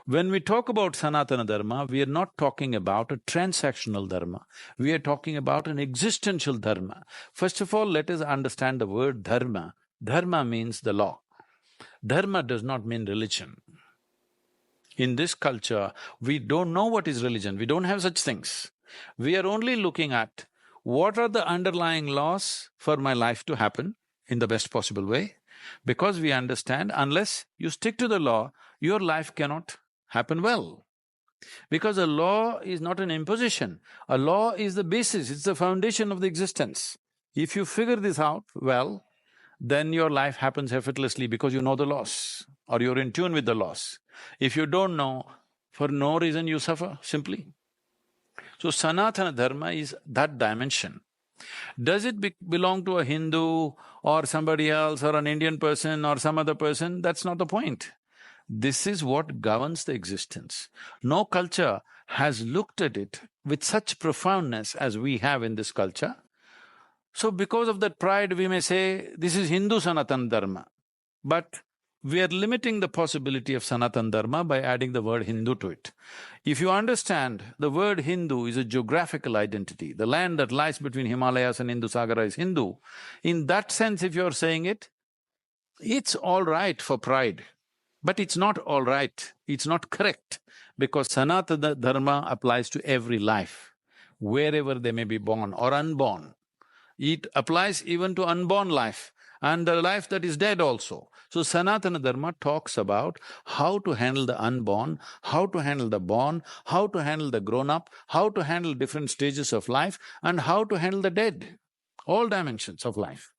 When we talk about Sanatana Dharma, we are not talking about a transactional Dharma, we are talking about an existential Dharma. First of all, let us understand the word Dharma. Dharma means the law. Dharma does not mean religion. In this culture, we don't know what is religion, we don't have such things. We are only looking at what are the underlying laws for my life to happen in the best possible way, because we understand unless you stick to the law, your life cannot happen well. Because a law is not an imposition, a law is the basis, it's the foundation of the existence. If you figure this out well, then your life happens effortlessly because you know the laws or you're in tune with the laws. If you don't know, for no reason you suffer, simply. So Sanatana Dharma is that dimension. Does it belong to a Hindu or somebody else or an Indian person or some other person? That's not the point. This is what governs the existence. No culture has looked at it with such profoundness as we have in this culture. So because of that pride, we may say, this is Hindu Sanatan Dharma. But we are limiting the possibility of Sanatan Dharma by adding the word Hindu to it. If you understand, the word Hindu is a geographical identity. The land that lies between Himalayas and Hindu Sagara is Hindu. In that sense, if you're saying it, it's all right for pride. But it's not all right, it's not correct, because Sanatana Dharma applies to every life, wherever they may be born or unborn. It applies even to unborn life and the life that is dead also. So Sanatana Dharma talks about how to handle the unborn, how to handle the born, how to handle the grown-up, how to handle different stages of life and how to handle the dead, all dimensions of life.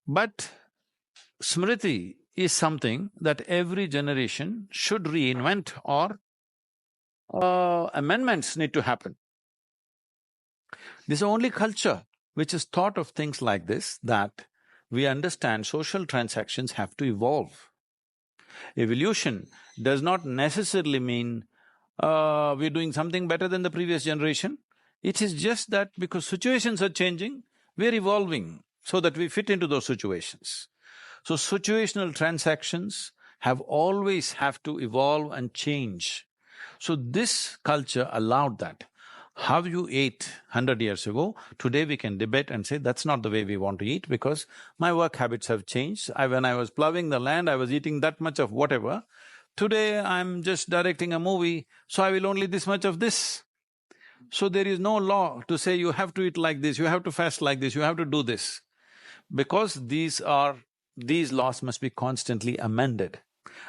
But Smriti is something that every generation should reinvent or amendments need to happen. This is the only culture which has thought of things like this, that we understand social transactions have to evolve. Evolution does not necessarily mean we're doing something better than the previous generation. It is just that because situations are changing, we're evolving so that we fit into those situations. So situational transactions always have to evolve and change. So this culture allowed that. How you ate 100 years ago, today we can debate and say that's not the way we want to eat because my work habits have changed. When I was ploughing the land, I was eating that much of whatever. Today I'm just directing a movie, so I will only this much of this. So there is no law to say you have to eat like this, you have to fast like this, you have to do this. Because these laws must be constantly amended.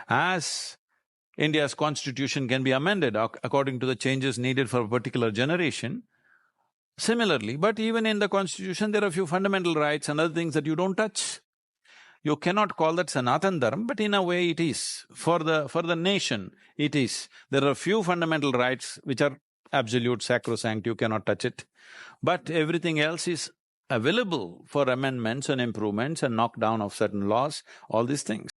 As India's constitution can be amended according to the changes needed for a particular generation, similarly, but even in the constitution there are a few fundamental rights and other things that you don't touch. You cannot call that Sanatan Dharma, but in a way it is. For the nation, it is. There are a few fundamental rights which are absolute, sacrosanct, you cannot touch it. But everything else is available for amendments and improvements and knockdown of certain laws, all these things.